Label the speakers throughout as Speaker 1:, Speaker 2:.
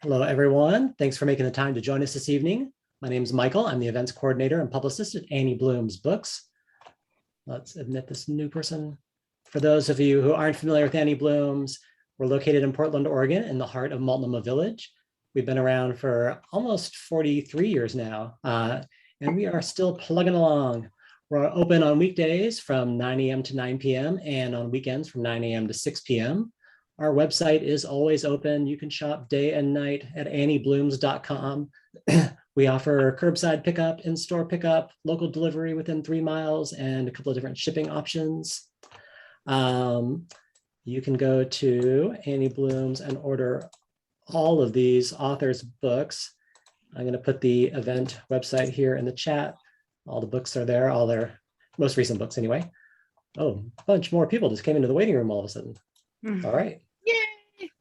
Speaker 1: Hello, everyone. Thanks for making the time to join us this evening. My name is Michael. I'm the events coordinator and publicist at Annie Bloom's Books. Let's admit this new person. For those of you who aren't familiar with Annie Bloom's, we're located in Portland, Oregon, in the heart of Multnomah Village. We've been around for almost 43 years now, and we are still plugging along. We're open on weekdays from 9 a.m. to 9 p.m. and on weekends from 9 a.m. to 6 p.m. Our website is always open. You can shop day and night at annieblooms.com. We offer curbside pickup, in-store pickup, local delivery within 3 miles, and a couple of different shipping options. You can go to Annie Bloom's and order all of these authors' books. I'm going to put the event website here in the chat. All the books are there, all their most recent books anyway. Oh, a bunch more people just came into the waiting room all of a sudden. All right.
Speaker 2: Yay!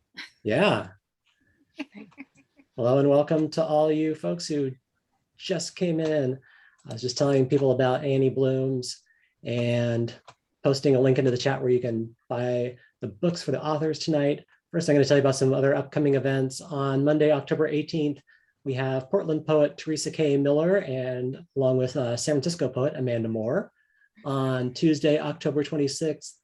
Speaker 1: Yeah. Hello and welcome to all you folks who just came in. I was just telling people about Annie Bloom's and posting a link into the chat where you can buy the books for the authors tonight. First, I'm going to tell you about some other upcoming events. On Monday, October 18th, we have Portland poet Teresa K. Miller and along with San Francisco poet Amanda Moore. On Tuesday, October 26th,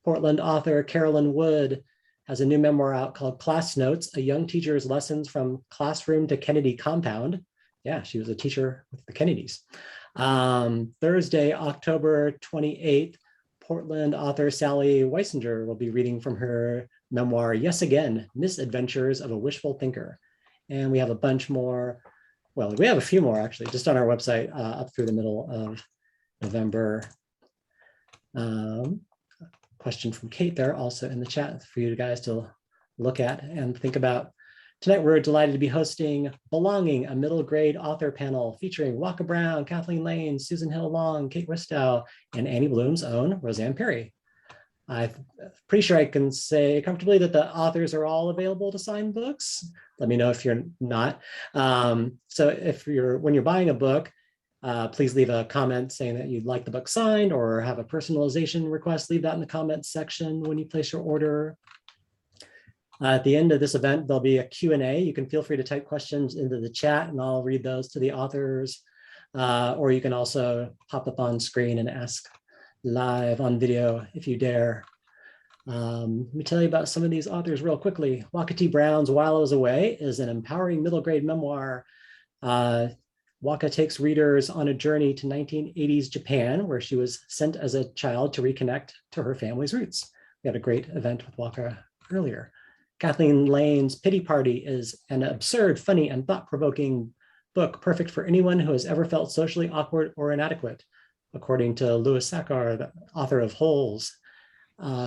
Speaker 1: Portland author Carolyn Wood has a new memoir out called Class Notes, A Young Teacher's Lessons from Classroom to Kennedy Compound. Yeah, she was a teacher with the Kennedys. Thursday, October 28th, Portland author Sally Weisinger will be reading from her memoir, Yes Again, Misadventures of a Wishful Thinker. And we have a bunch more, well, we have a few more actually, just on our website up through the middle of November. Question from Kate there also in the chat for you guys to look at and think about. Tonight, we're delighted to be hosting Belonging, a middle grade author panel featuring Waka Brown, Kathleen Lane, Susan Hill Long, Kate Ristau, and Annie Bloom's own Rosanne Parry. I'm pretty sure I can say comfortably that the authors are all available to sign books. Let me know if you're not. So if when you're buying a book, please leave a comment saying that you'd like the book signed or have a personalization request. Leave that in the comments section when you place your order. At the end of this event, there'll be a Q&A. You can feel free to type questions into the chat and I'll read those to the authors. Or you can also pop up on screen and ask live on video if you dare. Let me tell you about some of these authors real quickly. Waka Brown's While I Was Away is an empowering middle grade memoir. Waka takes readers on a journey to 1980s Japan, where she was sent as a child to reconnect to her family's roots. We had a great event with Waka earlier. Kathleen Lane's Pity Party is an absurd, funny, and thought-provoking book perfect for anyone who has ever felt socially awkward or inadequate, according to Louis Sachar, the author of Holes.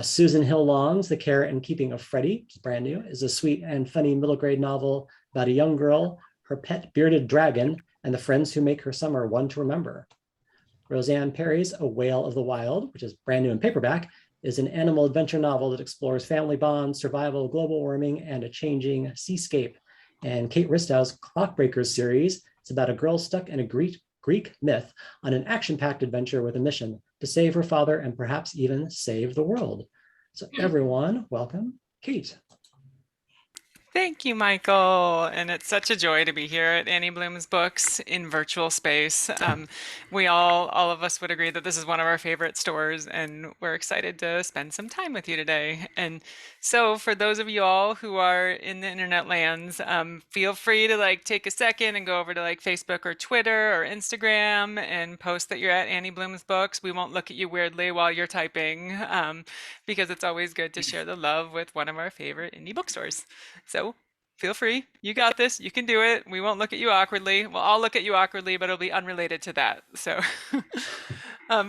Speaker 1: Susan Hill Long's The Care and Keeping of Freddy, which is brand new, is a sweet and funny middle grade novel about a young girl, her pet bearded dragon, and the friends who make her summer one to remember. Rosanne Parry's A Whale of the Wild, which is brand new in paperback, is an animal adventure novel that explores family bonds, survival, global warming, and a changing seascape. And Kate Ristau's Clockbreakers series is about a girl stuck in a Greek myth on an action-packed adventure with a mission to save her father and perhaps even save the world. So everyone, welcome, Kate.
Speaker 2: Thank you, Michael. And it's such a joy to be here at Annie Bloom's Books in virtual space. We all of us would agree that this is one of our favorite stores, and we're excited to spend some time with you today. And so for those of you all who are in the internet lands, feel free to take a second and go over to Facebook or Twitter or Instagram and post that you're at Annie Bloom's Books. We won't look at you weirdly while you're typing because it's always good to share the love with one of our favorite indie bookstores. So feel free. You got this. You can do it. We won't look at you awkwardly. Well, I'll look at you awkwardly, but it'll be unrelated to that. So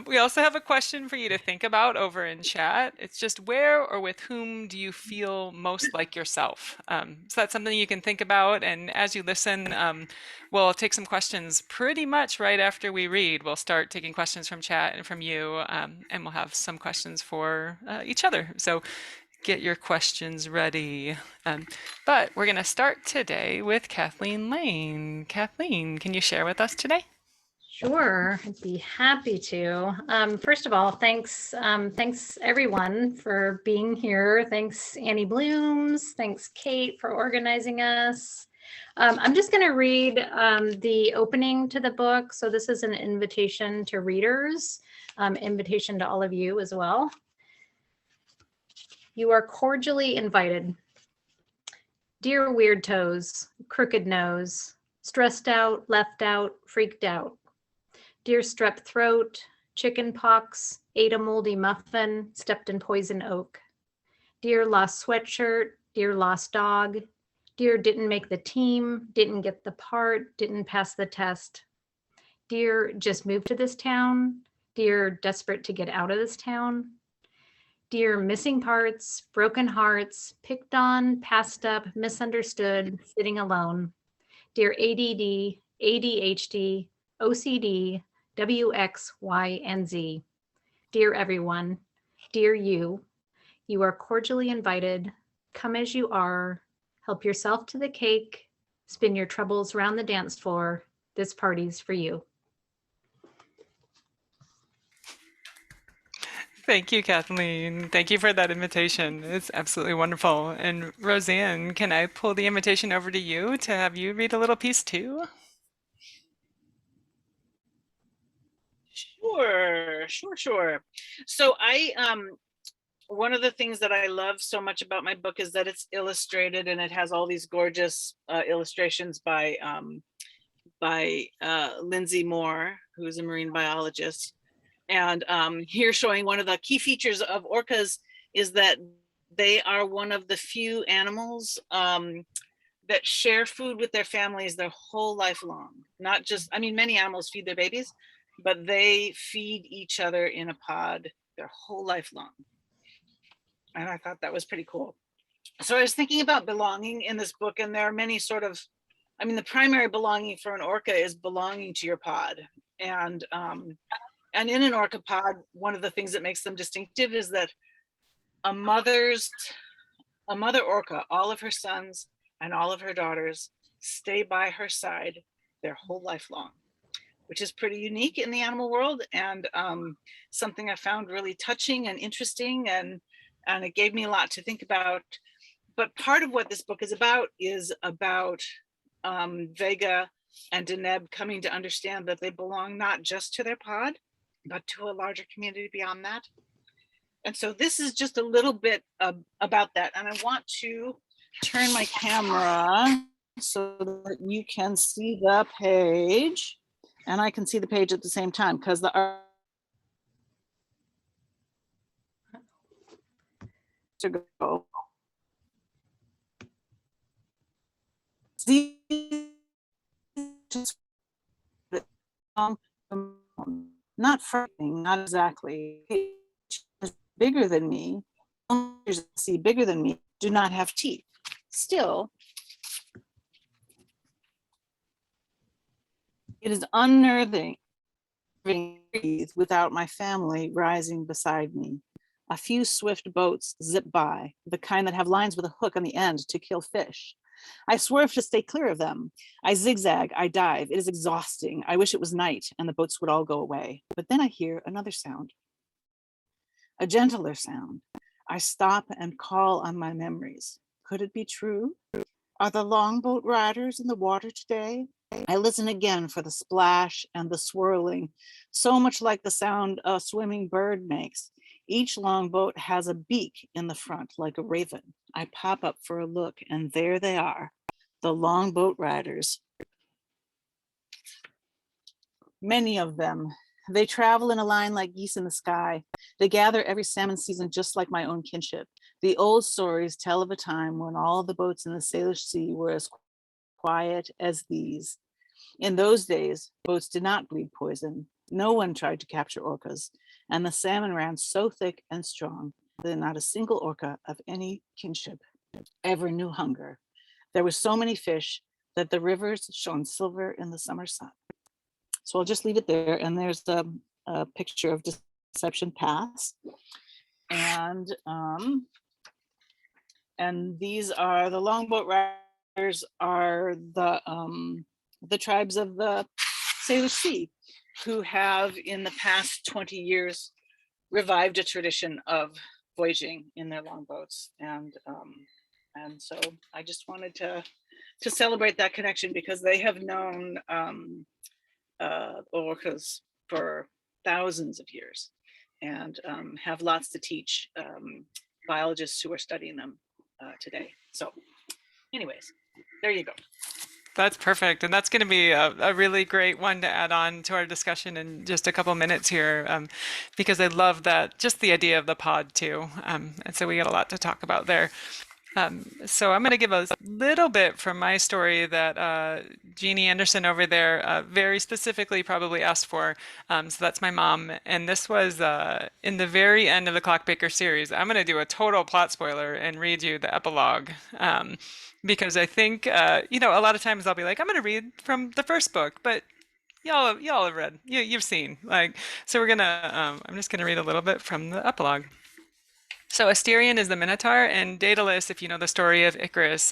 Speaker 2: we also have a question for you to think about over in chat. It's just where or with whom do you feel most like yourself? So that's something you can think about. And as you listen, we'll take some questions pretty much right after we read. We'll start taking questions from chat and from you, and we'll have some questions for each other. So get your questions ready. But we're going to start today with Kathleen Lane. Kathleen, can you share with us today?
Speaker 3: Sure, I'd be happy to. First of all, thanks everyone for being here. Thanks Annie Blooms, thanks Kate for organizing us. I'm just going to read the opening to the book. So this is an invitation to readers, invitation to all of you as well. You are cordially invited. Dear weird toes, crooked nose, stressed out, left out, freaked out. Dear strep throat, chicken pox, ate a moldy muffin, stepped in poison oak. Dear lost sweatshirt, dear lost dog. Dear didn't make the team, didn't get the part, didn't pass the test. Dear just moved to this town. Dear desperate to get out of this town. Dear missing parts, broken hearts, picked on, passed up, misunderstood, sitting alone. Dear ADD, ADHD, OCD, W, X, Y, and Z. Dear everyone, dear you, you are cordially invited. Come as you are. Help yourself to the cake. Spin your troubles around the dance floor. This party's for you.
Speaker 2: Thank you, Kathleen. Thank you for that invitation. It's absolutely wonderful. And Rosanne, can I pull the invitation over to you to have you read a little piece too?
Speaker 4: Sure. So one of the things that I love so much about my book is that it's illustrated, and it has all these gorgeous illustrations by Lindsay Moore, who's a marine biologist. And here showing one of the key features of orcas is that they are one of the few animals that share food with their families their whole life long. Not just, I mean, many animals feed their babies, but they feed each other in a pod their whole life long. And I thought that was pretty cool. So I was thinking about belonging in this book, and there are many sort of, I mean, the primary belonging for an orca is belonging to your pod. And in an orca pod, one of the things that makes them distinctive is that a mother orca, all of her sons and all of her daughters stay by her side their whole life long, which is pretty unique in the animal world, and something I found really touching and interesting, and it gave me a lot to think about. But part of what this book is about Vega and Deneb coming to understand that they belong not just to their pod, but to a larger community beyond that. And so this is just a little bit about that. And I want to turn my camera so that you can see the page, and I can see the page at the same time, because the art to go. Not frightening, not exactly. Bigger than me, see bigger than me, do not have teeth. Still, it is unnerving to breathe without my family rising beside me. A few swift boats zip by, the kind that have lines with a hook on the end to kill fish. I swerve to stay clear of them. I zigzag, I dive. It is exhausting. I wish it was night and the boats would all go away. But then I hear another sound, a gentler sound. I stop and call on my memories. Could it be true? Are the longboat riders in the water today? I listen again for the splash and the swirling, so much like the sound a swimming bird makes. Each longboat has a beak in the front like a raven. I pop up for a look, and there they are, the longboat riders. Many of them. They travel in a line like geese in the sky. They gather every salmon season just like my own kinship. The old stories tell of a time when all the boats in the Salish Sea were as quiet as these. In those days, boats did not bleed poison. No one tried to capture orcas, and the salmon ran so thick and strong that not a single orca of any kinship ever knew hunger. There were so many fish that the rivers shone silver in the summer sun. So I'll just leave it there. And there's the picture of Deception Pass. And these are the longboat riders, are the tribes of the Salish Sea. who have in the past 20 years revived a tradition of voyaging in their longboats. And so I just wanted to celebrate that connection, because they have known orcas for thousands of years, and have lots to teach biologists who are studying them today. So anyways, there you go.
Speaker 2: That's perfect. And that's going to be a really great one to add on to our discussion in just a couple minutes here, because I love that, just the idea of the pod too. And so we got a lot to talk about there. So I'm going to give a little bit from my story that Jeannie Anderson over there very specifically probably asked for. So that's my mom. And this was in the very end of the Clockbreakers series. I'm going to do a total plot spoiler and read you the epilogue. Because I think, a lot of times I'll be like, I'm going to read from the first book, but y'all have read, you've seen. So we're going to, I'm just going to read a little bit from the epilogue. So Asterion is the Minotaur, and Daedalus, if you know the story of Icarus,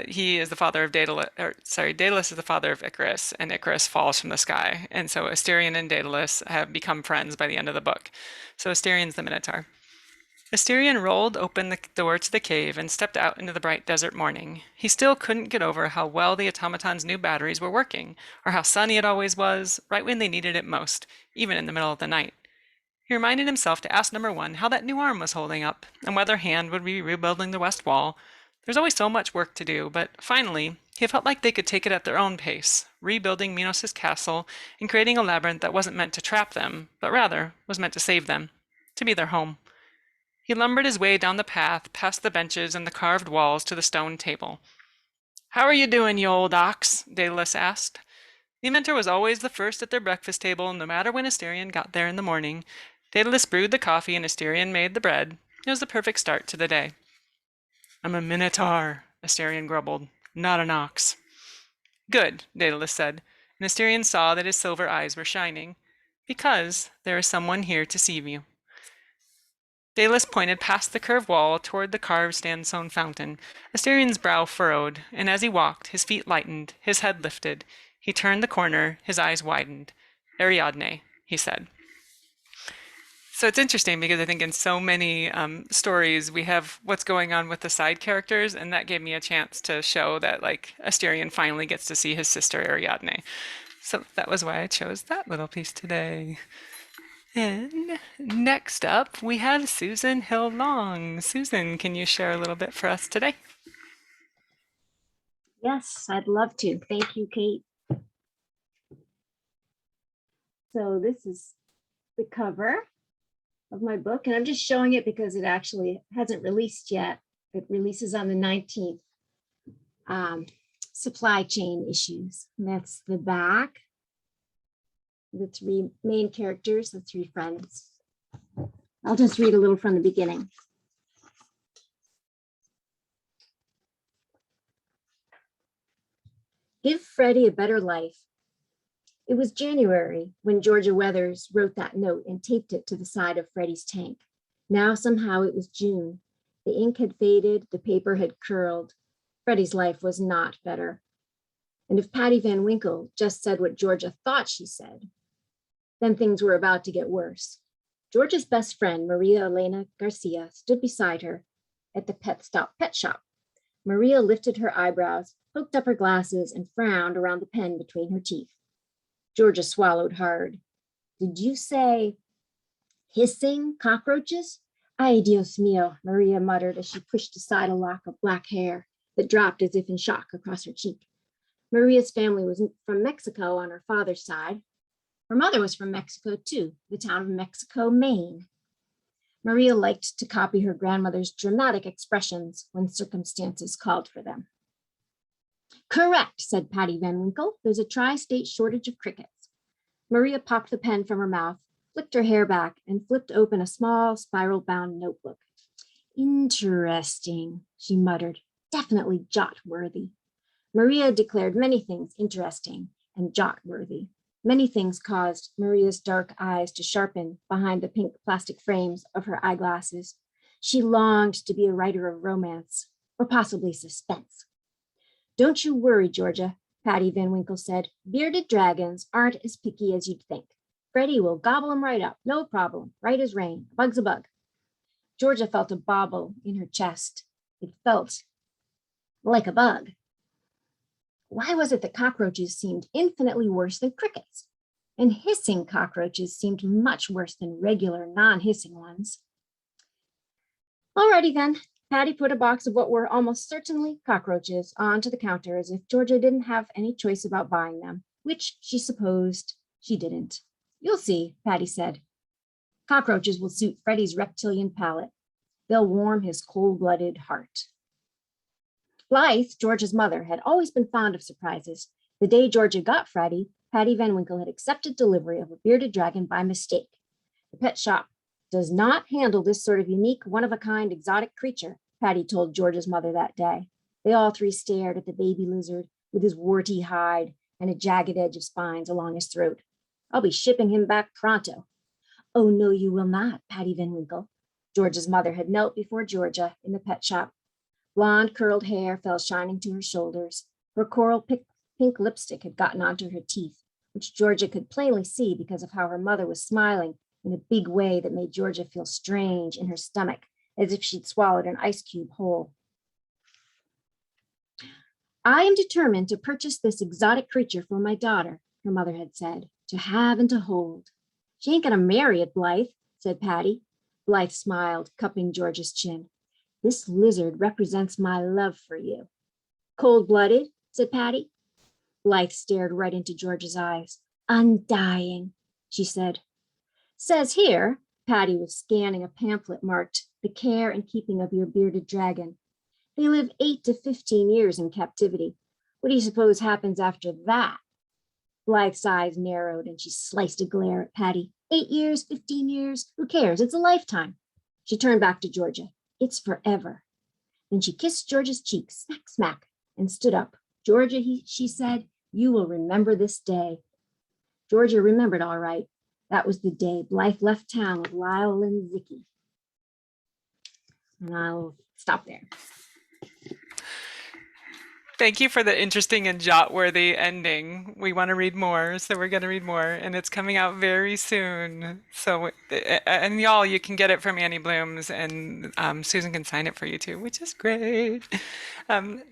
Speaker 2: he is the father of Daedalus, Daedalus is the father of Icarus, and Icarus falls from the sky. And so Asterion and Daedalus have become friends by the end of the book. So Asterion's the Minotaur. Asterion rolled open the door to the cave and stepped out into the bright desert morning. He still couldn't get over how well the automaton's new batteries were working, or how sunny it always was, right when they needed it most, even in the middle of the night. He reminded himself to ask number 1 how that new arm was holding up, and whether Hand would be rebuilding the west wall. There's always so much work to do, but finally, he felt like they could take it at their own pace, rebuilding Minos' castle and creating a labyrinth that wasn't meant to trap them, but rather was meant to save them, to be their home. He lumbered his way down the path, past the benches and the carved walls to the stone table. "How are you doing, you old ox?" Daedalus asked. The inventor was always the first at their breakfast table, no matter when Asterion got there in the morning. Daedalus brewed the coffee and Asterion made the bread. It was the perfect start to the day. "I'm a minotaur," Asterion grumbled, "not an ox." "Good," Daedalus said, and Asterion saw that his silver eyes were shining. "Because there is someone here to see you." Daedalus pointed past the curved wall toward the carved sandstone fountain. Asterion's brow furrowed, and as he walked, his feet lightened, his head lifted. He turned the corner, his eyes widened. "Ariadne," he said. So it's interesting because I think in so many stories we have what's going on with the side characters, and that gave me a chance to show that Asterion finally gets to see his sister Ariadne. So that was why I chose that little piece today. And next up we have Susan Hill Long. Susan, can you share a little bit for us today?
Speaker 5: Yes, I'd love to. Thank you, Kate. So this is the cover of my book, and I'm just showing it because it actually hasn't released yet. It releases on the 19th. Supply chain issues. And that's the back. The 3 main characters, the 3 friends. I'll just read a little from the beginning. Give Freddy a better life. It was January when Georgia Weathers wrote that note and taped it to the side of Freddy's tank. Now somehow it was June. The ink had faded, the paper had curled. Freddy's life was not better. And if Patty Van Winkle just said what Georgia thought she said, then things were about to get worse. Georgia's best friend, Maria Elena Garcia, stood beside her at the pet shop. Maria lifted her eyebrows, poked up her glasses, and frowned around the pen between her teeth. Georgia swallowed hard. Did you say hissing cockroaches? Ay, Dios mío, Maria muttered as she pushed aside a lock of black hair that dropped as if in shock across her cheek. Maria's family was from Mexico on her father's side. Her mother was from Mexico too, the town of Mexico, Maine. Maria liked to copy her grandmother's dramatic expressions when circumstances called for them. Correct, said Patty Van Winkle. There's a tri-state shortage of crickets. Maria popped the pen from her mouth, flicked her hair back, and flipped open a small spiral-bound notebook. Interesting, she muttered. Definitely jot-worthy. Maria declared many things interesting and jot-worthy. Many things caused Maria's dark eyes to sharpen behind the pink plastic frames of her eyeglasses. She longed to be a writer of romance, or possibly suspense. Don't you worry, Georgia. Patty Van Winkle said. Bearded dragons aren't as picky as you'd think. Freddy will gobble 'em right up, no problem, right as rain. A bug's a bug. Georgia felt a bobble in her chest. It felt like a bug. Why was it that cockroaches seemed infinitely worse than crickets? And hissing cockroaches seemed much worse than regular non-hissing ones. Alrighty then. Patty put a box of what were almost certainly cockroaches onto the counter as if Georgia didn't have any choice about buying them, which she supposed she didn't. You'll see, Patty said. Cockroaches will suit Freddy's reptilian palate. They'll warm his cold-blooded heart. Blythe, Georgia's mother, had always been fond of surprises. The day Georgia got Freddy, Patty Van Winkle had accepted delivery of a bearded dragon by mistake. The pet shop does not handle this sort of unique, one-of-a-kind exotic creature, Patty told Georgia's mother that day. They all three stared at the baby lizard with his warty hide and a jagged edge of spines along his throat. I'll be shipping him back pronto. Oh, no, you will not, Patty Van Winkle. Georgia's mother had knelt before Georgia in the pet shop. Blonde curled hair fell shining to her shoulders. Her coral pink lipstick had gotten onto her teeth, which Georgia could plainly see because of how her mother was smiling in a big way that made Georgia feel strange in her stomach, as if she'd swallowed an ice cube whole. I am determined to purchase this exotic creature for my daughter, her mother had said, to have and to hold. She ain't gonna marry it, Blythe, said Patty. Blythe smiled, cupping Georgia's chin. This lizard represents my love for you. Cold-blooded, said Patty. Blythe stared right into Georgia's eyes. Undying, she said. Says here, Patty was scanning a pamphlet marked, The Care and Keeping of Your Bearded Dragon. They live 8 to 15 years in captivity. What do you suppose happens after that? Blythe's eyes narrowed and she sliced a glare at Patty. 8 years, 15 years, who cares? It's a lifetime. She turned back to Georgia. It's forever. Then she kissed Georgia's cheek, smack, smack, and stood up. Georgia, she said, you will remember this day. Georgia remembered all right. That was the day Blythe left town with Lyle and Vicky. And I'll stop there.
Speaker 2: Thank you for the interesting and jot-worthy ending. We want to read more, so we're going to read more, and it's coming out very soon. So, and y'all, you can get it from Annie Bloom's, and Susan can sign it for you too, which is great.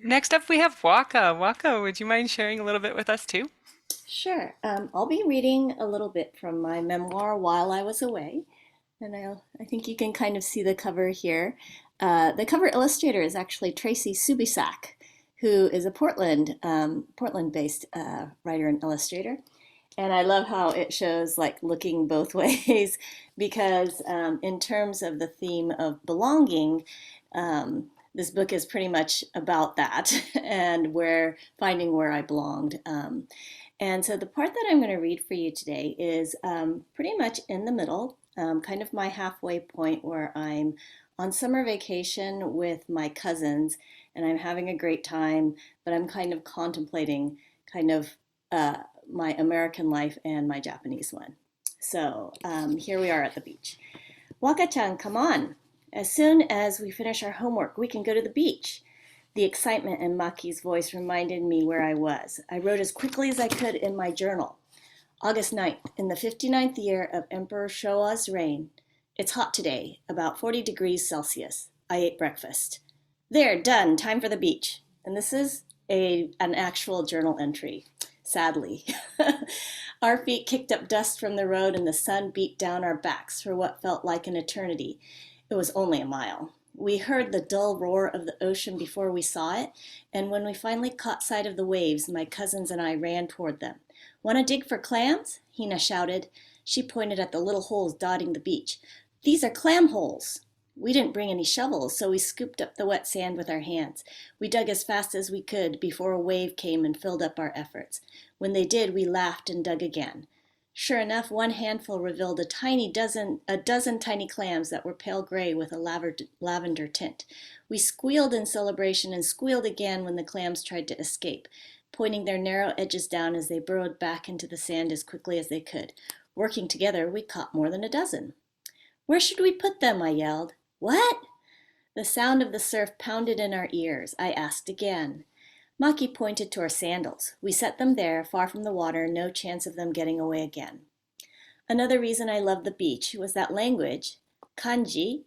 Speaker 2: Next up, we have Waka. Waka, would you mind sharing a little bit with us too?
Speaker 6: Sure. I'll be reading a little bit from my memoir while I was away, and I think you can kind of see the cover here. The cover illustrator is actually Tracy Subisak, who is a Portland-based writer and illustrator. And I love how it shows like looking both ways because in terms of the theme of belonging, this book is pretty much about that and finding where I belonged. And so the part that I'm going to read for you today is pretty much in the middle, kind of my halfway point where I'm on summer vacation with my cousins and I'm having a great time, but I'm kind of contemplating kind of my American life and my Japanese one. So here we are at the beach. Waka-chan, come on. As soon as we finish our homework, we can go to the beach. The excitement in Maki's voice reminded me where I was. I wrote as quickly as I could in my journal. August 9th, in the 59th year of Emperor Showa's reign. It's hot today, about 40 degrees Celsius. I ate breakfast. There, done, time for the beach. And this is an actual journal entry, sadly. Our feet kicked up dust from the road and the sun beat down our backs for what felt like an eternity. It was only a mile. We heard the dull roar of the ocean before we saw it, and when we finally caught sight of the waves, my cousins and I ran toward them. Want to dig for clams? Hina shouted. She pointed at the little holes dotting the beach. These are clam holes. We didn't bring any shovels, so we scooped up the wet sand with our hands. We dug as fast as we could before a wave came and filled up our efforts. When they did, we laughed and dug again. Sure enough, one handful revealed a dozen tiny clams that were pale gray with a lavender tint. We squealed in celebration and squealed again when the clams tried to escape, pointing their narrow edges down as they burrowed back into the sand as quickly as they could. Working together, we caught more than a dozen. Where should we put them? I yelled. What? The sound of the surf pounded in our ears. I asked again. Maki pointed to our sandals. We set them there, far from the water, no chance of them getting away again. Another reason I loved the beach was that language, kanji,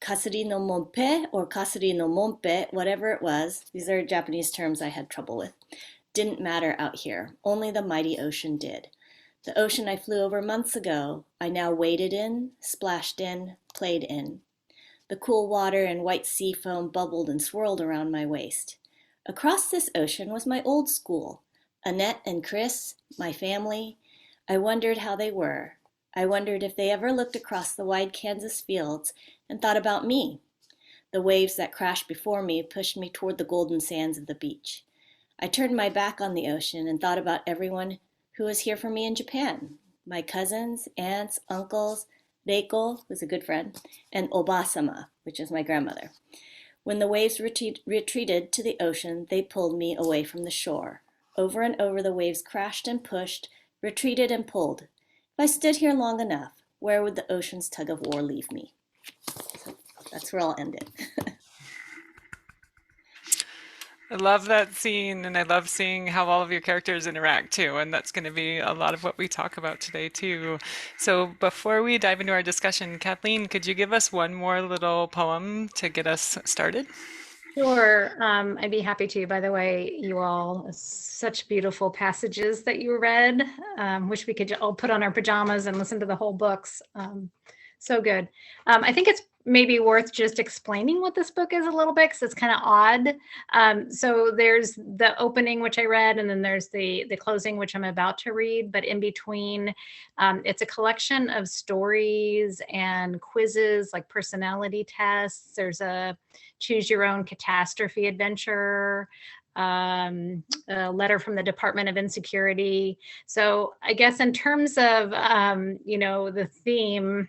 Speaker 6: kasuri no monpe or kasuri no monpe, whatever it was, these are Japanese terms I had trouble with, didn't matter out here. Only the mighty ocean did. The ocean I flew over months ago, I now waded in, splashed in, played in. The cool water and white sea foam bubbled and swirled around my waist. Across this ocean was my old school, Annette and Chris, my family. I wondered how they were. I wondered if they ever looked across the wide Kansas fields and thought about me. The waves that crashed before me pushed me toward the golden sands of the beach. I turned my back on the ocean and thought about everyone who was here for me in Japan. My cousins, aunts, uncles, Reiko, who's a good friend, and Oba-sama, which is my grandmother. When the waves retreated to the ocean, they pulled me away from the shore. Over and over the waves crashed and pushed, retreated and pulled. If I stood here long enough, where would the ocean's tug of war leave me? So that's where I'll end it.
Speaker 2: I love that scene, and I love seeing how all of your characters interact too, and that's going to be a lot of what we talk about today too. So before we dive into our discussion, Kathleen, could you give us one more little poem to get us started?
Speaker 3: Sure, I'd be happy to. By the way, you all, such beautiful passages that you read. Wish we could all put on our pajamas and listen to the whole books. So good. I think it's maybe worth just explaining what this book is a little bit, because it's kind of odd. So there's the opening, which I read, and then there's the closing, which I'm about to read. But in between, it's a collection of stories and quizzes, like personality tests. There's a choose your own catastrophe adventure, a letter from the Department of Insecurity. So I guess in terms of, the theme,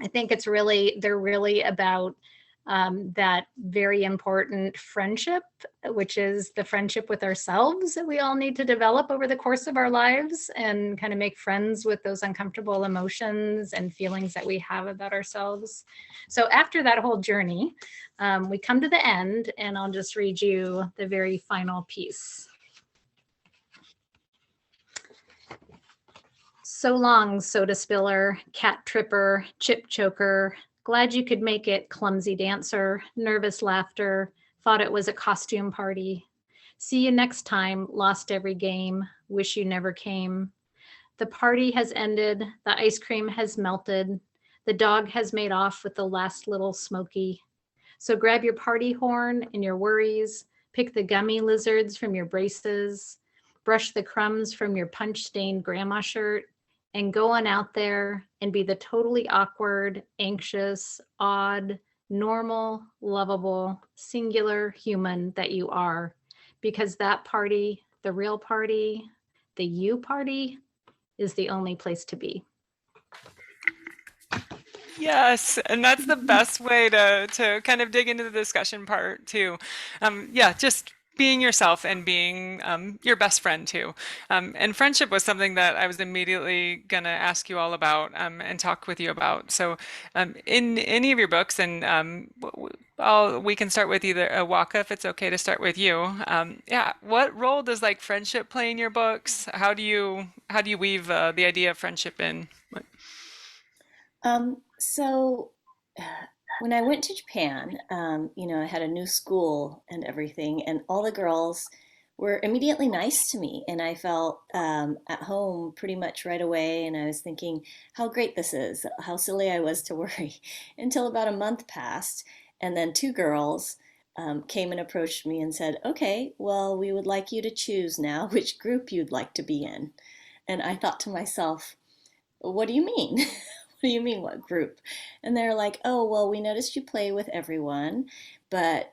Speaker 3: I think they're really about that very important friendship, which is the friendship with ourselves that we all need to develop over the course of our lives, and kind of make friends with those uncomfortable emotions and feelings that we have about ourselves. So after that whole journey, we come to the end, and I'll just read you the very final piece. So long, soda spiller, cat tripper, chip choker. Glad you could make it, clumsy dancer, nervous laughter. Thought it was a costume party. See you next time, lost every game. Wish you never came. The party has ended. The ice cream has melted. The dog has made off with the last little smoky. So grab your party horn and your worries. Pick the gummy lizards from your braces. Brush the crumbs from your punch-stained grandma shirt. And go on out there and be the totally awkward, anxious, odd, normal, lovable, singular human that you are. Because that party, the real party, the you party, is the only place to be.
Speaker 2: Yes, and that's the best way to kind of dig into the discussion part too. Just being yourself and being your best friend too. And friendship was something that I was immediately going to ask you all about and talk with you about. So in any of your books, and we can start with either Waka, if it's okay to start with you. What role does like friendship play in your books? How do you weave the idea of friendship in?
Speaker 6: So when I went to Japan, I had a new school and everything, and all the girls were immediately nice to me, and I felt at home pretty much right away. And I was thinking how great this is, how silly I was to worry, until about a month passed, and then two girls came and approached me and said, "Okay, well, we would like you to choose now which group you'd like to be in." And I thought to myself, "What do you mean?" What do you mean, what group? And they're like, "Oh, well, we noticed you play with everyone, but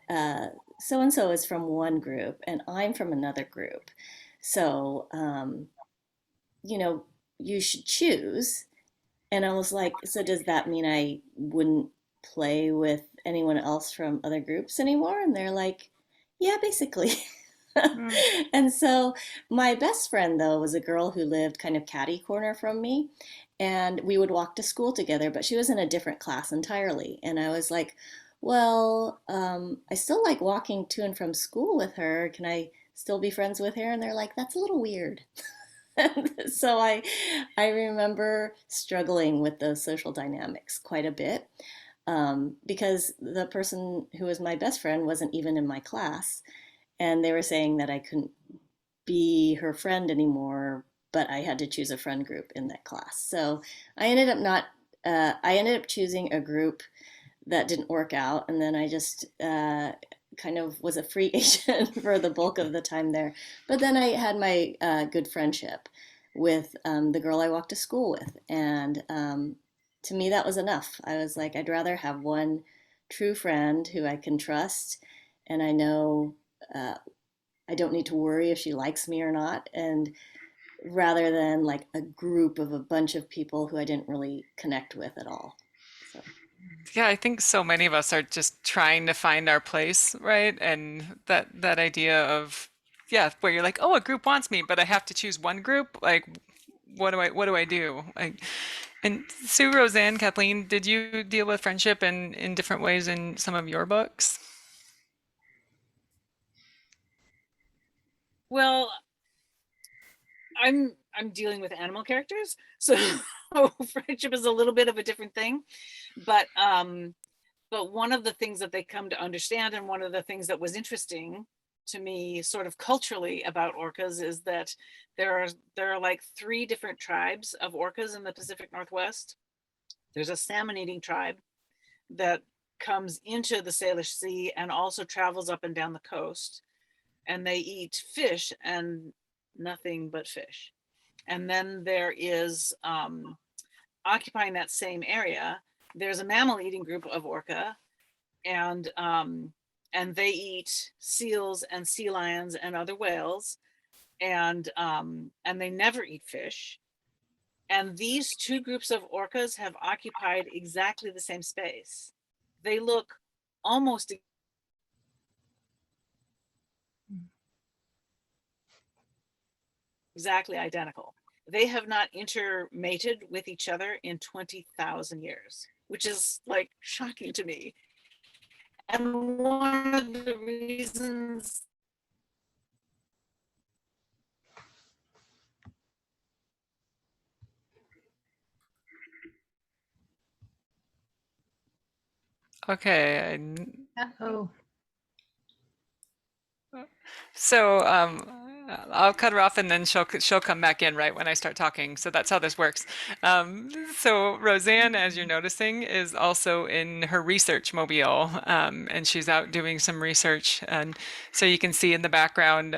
Speaker 6: so-and-so is from one group and I'm from another group. So, you should choose." And I was like, "So does that mean I wouldn't play with anyone else from other groups anymore?" And they're like, "Yeah, basically."
Speaker 2: Mm.
Speaker 6: And so my best friend, though, was a girl who lived kind of catty corner from me. And we would walk to school together, but she was in a different class entirely. And I was like, well, I still like walking to and from school with her. Can I still be friends with her, and they're like, that's a little weird. So I remember struggling with those social dynamics quite a bit, because the person who was my best friend wasn't even in my class, and they were saying that I couldn't be her friend anymore, but I had to choose a friend group in that class. So I ended up not. I ended up choosing a group that didn't work out, and then I just kind of was a free agent for the bulk of the time there. But then I had my good friendship with the girl I walked to school with, and to me that was enough. I was like, I'd rather have one true friend who I can trust, and I know I don't need to worry if she likes me or not, and rather than like a group of a bunch of people who I didn't really connect with at all. So.
Speaker 2: Yeah, I think so many of us are just trying to find our place, right? And that idea of, yeah, where you're like, oh, a group wants me, but I have to choose one group. Like, what do I do? Like, and Sue, Roseanne, Kathleen, did you deal with friendship in different ways in some of your books?
Speaker 4: Well, I'm dealing with animal characters, so friendship is a little bit of a different thing. But one of the things that they come to understand, and one of the things that was interesting to me sort of culturally about orcas, is that there are like 3 different tribes of orcas in the Pacific Northwest. There's a salmon eating tribe that comes into the Salish Sea and also travels up and down the coast, and they eat fish and nothing but fish. And then there is, occupying that same area, there's a mammal eating group of orca, and they eat seals and sea lions and other whales, and they never eat fish. And these 2 groups of orcas have occupied exactly the same space. They look almost exactly identical. They have not intermated with each other in 20,000 years, which is like shocking to me. And one of the reasons
Speaker 2: Okay,
Speaker 3: Oh,
Speaker 2: so I'll cut her off and then she'll come back in right when I start talking. So that's how this works. So Roseanne, as you're noticing, is also in her research mobile, and she's out doing some research. And so you can see in the background,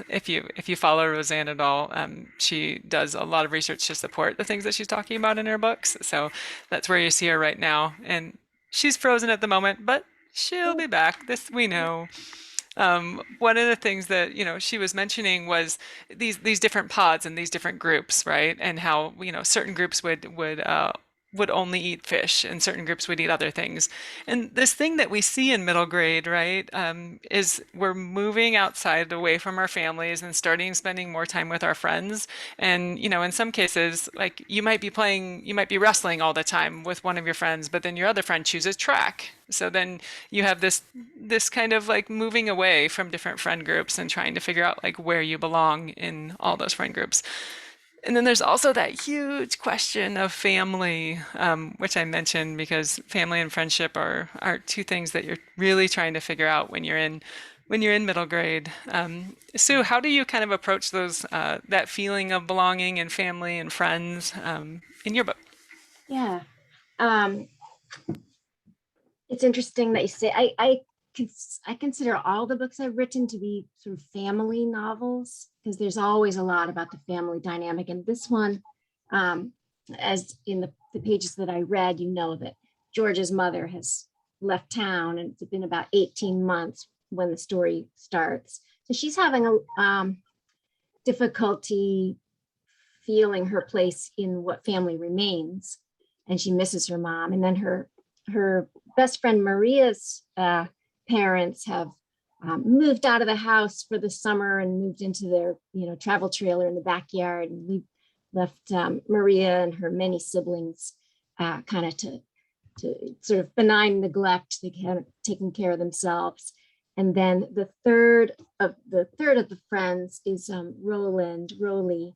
Speaker 2: if you follow Roseanne at all, she does a lot of research to support the things that she's talking about in her books. So that's where you see her right now, and she's frozen at the moment, but she'll be back. This we know. One of the things that she was mentioning was these different pods and these different groups, right? And how certain groups would only eat fish, and certain groups would eat other things. And this thing that we see in middle grade, right, is we're moving outside, away from our families, and spending more time with our friends. And in some cases, like you might be wrestling all the time with one of your friends, but then your other friend chooses track. So then you have this kind of like moving away from different friend groups and trying to figure out like where you belong in all those friend groups. And then there's also that huge question of family, which I mentioned because family and friendship are 2 things that you're really trying to figure out when you're in middle grade. Sue, how do you kind of approach those that feeling of belonging and family and friends in your book?
Speaker 5: Yeah. It's interesting that you say, I consider all the books I've written to be sort of family novels, because there's always a lot about the family dynamic. And this one, as in the pages that I read, that George's mother has left town, and it's been about 18 months when the story starts. So she's having a difficulty feeling her place in what family remains, and she misses her mom. And then her best friend Maria's parents have moved out of the house for the summer and moved into their travel trailer in the backyard, and we left Maria and her many siblings kind of to sort of benign neglect. They kind of taking care of themselves. And then the third of the friends is Roly,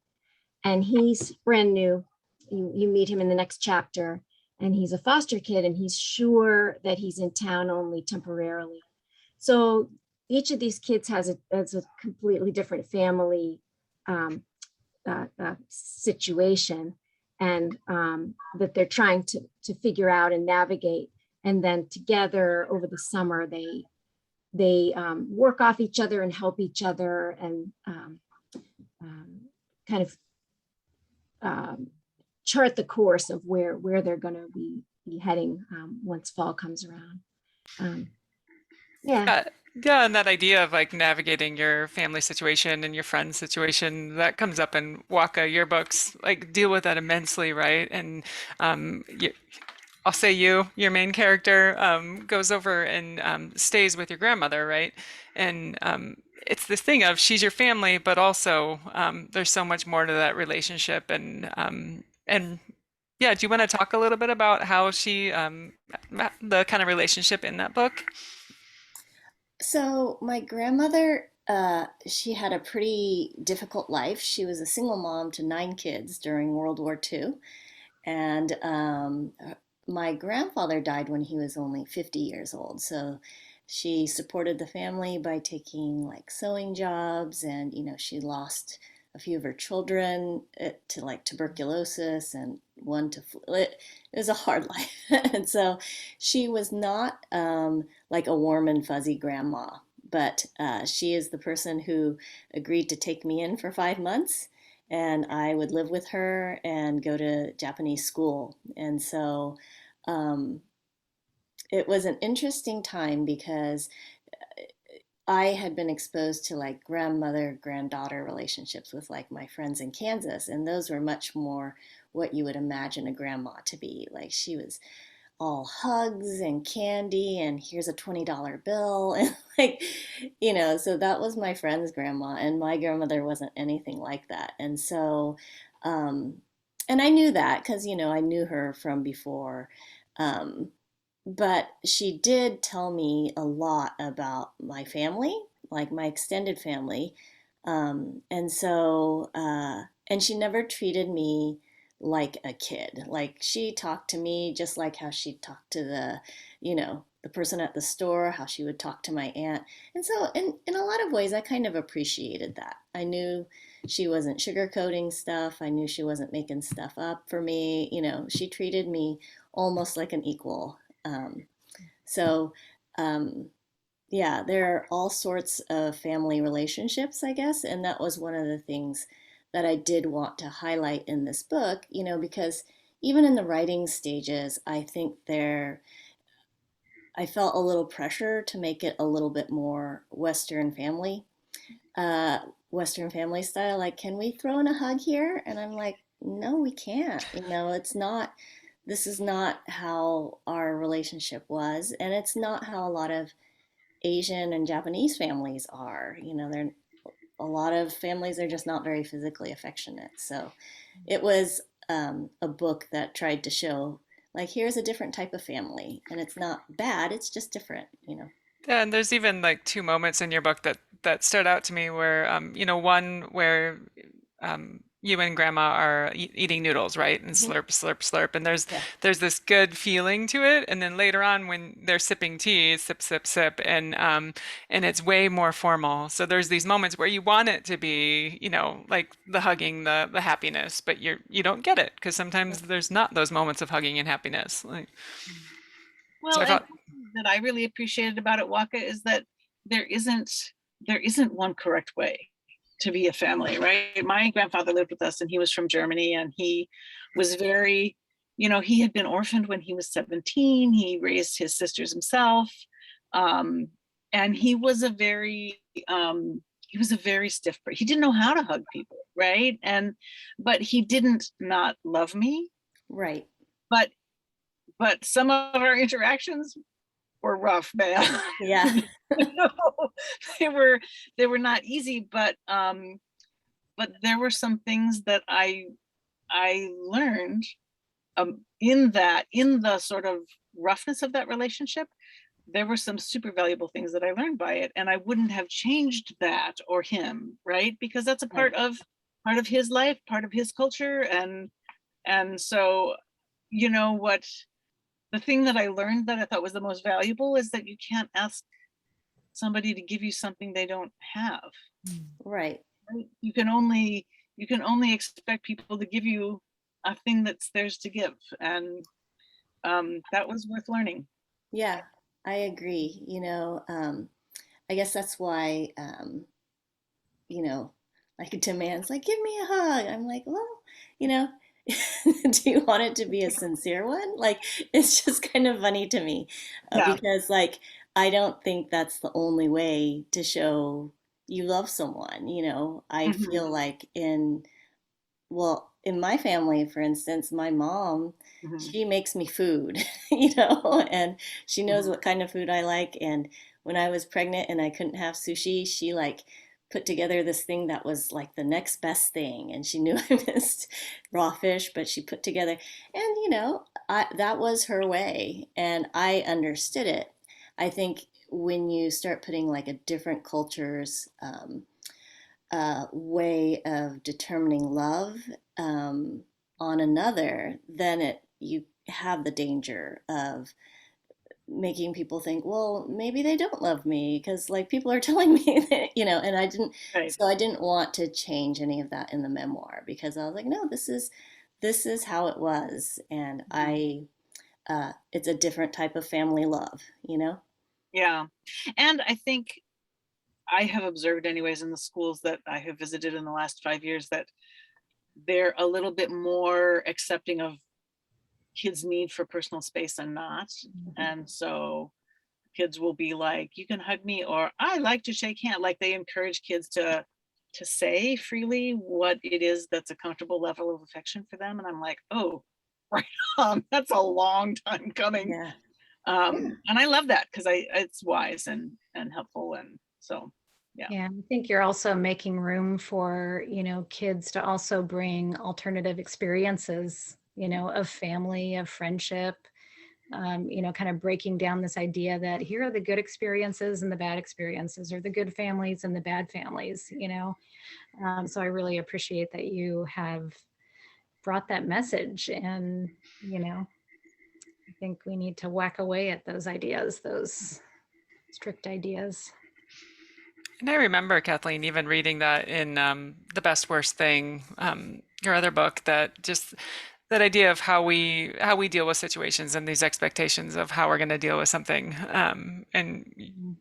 Speaker 5: and he's brand new. You meet him in the next chapter, and he's a foster kid, and he's sure that he's in town only temporarily. So each of these kids has a completely different family situation, and that they're trying to figure out and navigate. And then together over the summer, they work off each other and help each other, and kind of chart the course of where they're going to be heading once fall comes around. Yeah.
Speaker 2: Yeah, and that idea of like navigating your family situation and your friend's situation, that comes up in Waka. Your books like deal with that immensely, right? And I'll say your main character goes over and stays with your grandmother, right? And it's this thing of she's your family, but also there's so much more to that relationship. And yeah, do you want to talk a little bit about how she the kind of relationship in that book?
Speaker 6: So my grandmother, she had a pretty difficult life. She was a single mom to 9 kids during World War II. And my grandfather died when he was only 50 years old. So she supported the family by taking like sewing jobs, and she lost a few of her children to like tuberculosis, and one to it was a hard life. And so she was not like a warm and fuzzy grandma, but she is the person who agreed to take me in for 5 months, and I would live with her and go to Japanese school. And so it was an interesting time because I had been exposed to like grandmother, granddaughter relationships with like my friends in Kansas, and those were much more what you would imagine a grandma to be. Like she was all hugs and candy, and here's a $20 bill, and like, so that was my friend's grandma, and my grandmother wasn't anything like that. And so, and I knew that because, I knew her from before. But she did tell me a lot about my family, like my extended family. And so, and she never treated me like a kid. Like she talked to me just like how she talked to the person at the store, how she would talk to my aunt. And so in a lot of ways, I kind of appreciated that. I knew she wasn't sugarcoating stuff. I knew she wasn't making stuff up for me. She treated me almost like an equal. So, yeah, there are all sorts of family relationships, I guess. And that was one of the things that I did want to highlight in this book, because even in the writing stages, I think I felt a little pressure to make it a little bit more Western family style. Like, can we throw in a hug here? And I'm like, no, we can't. It's not, this is not how our relationship was. And it's not how a lot of Asian and Japanese families are. They're a lot of families are just not very physically affectionate. So it was a book that tried to show, like, here's a different type of family, and it's not bad, it's just different.
Speaker 2: Yeah, and there's even like two moments in your book that stood out to me where one where you and grandma are eating noodles, right? And slurp, slurp, slurp. And there's this good feeling to it. And then later on when they're sipping tea, sip, sip, sip, and it's way more formal. So there's these moments where you want it to be, like the hugging, the happiness, but you don't get it because sometimes there's not those moments of hugging and happiness. Like,
Speaker 4: Well,
Speaker 2: so I
Speaker 4: and
Speaker 2: thought,
Speaker 4: that I really appreciated about it, Waka, is that there isn't one correct way to be a family, right? My grandfather lived with us, and he was from Germany, and he was very, he had been orphaned when he was 17. He raised his sisters himself, and he was a very stiff person. He didn't know how to hug people, right? But he didn't not love me,
Speaker 6: Right.
Speaker 4: but some of our interactions were rough, man.
Speaker 6: Yeah.
Speaker 4: They were not easy, but there were some things that I learned in the sort of roughness of that relationship there were some super valuable things that I learned by it, and I wouldn't have changed that or him, right? Because that's a part of his life, part of his culture, and so, you know what, the thing that I learned that I thought was the most valuable is that you can't ask somebody to give you something they don't have.
Speaker 6: Right.
Speaker 4: Right? You can only expect people to give you a thing that's theirs to give, and that was worth learning.
Speaker 6: Yeah, I agree. I guess that's why, like a demand's like, give me a hug. I'm like, well, you know, do you want it to be a sincere one? Like, it's just kind of funny to me
Speaker 4: Yeah.
Speaker 6: because, like, I don't think that's the only way to show you love someone. I
Speaker 4: Mhm.
Speaker 6: feel like in my family, for instance, my mom,
Speaker 4: Mhm.
Speaker 6: she makes me food, and she knows what kind of food I like. And when I was pregnant and I couldn't have sushi, she like put together this thing that was like the next best thing. And she knew I missed raw fish, but she put together, and that was her way, and I understood it. I think when you start putting like a different culture's way of determining love on another, then you have the danger of making people think, well, maybe they don't love me because like people are telling me that, and
Speaker 4: Right.
Speaker 6: I didn't want to change any of that in the memoir because I was like, no, this is how it was, and it's a different type of family love.
Speaker 4: Yeah. And I think I have observed anyways in the schools that I have visited in the last 5 years that they're a little bit more accepting of kids' need for personal space and not. And so kids will be like, you can hug me, or I like to shake hands. Like they encourage kids to say freely what it is that's a comfortable level of affection for them. And I'm like, oh, right on. That's a long time coming.
Speaker 6: Yeah.
Speaker 4: And I love that because it's wise and helpful. And so, yeah.
Speaker 3: Yeah, I think you're also making room for, kids to also bring alternative experiences, of family, of friendship, kind of breaking down this idea that here are the good experiences and the bad experiences, or the good families and the bad families. So I really appreciate that you have brought that message, and, I think we need to whack away at those ideas, those strict ideas.
Speaker 2: And I remember, Kathleen, even reading that in The Best Worst Thing, your other book, that just that idea of how we deal with situations and these expectations of how we're going to deal with something. And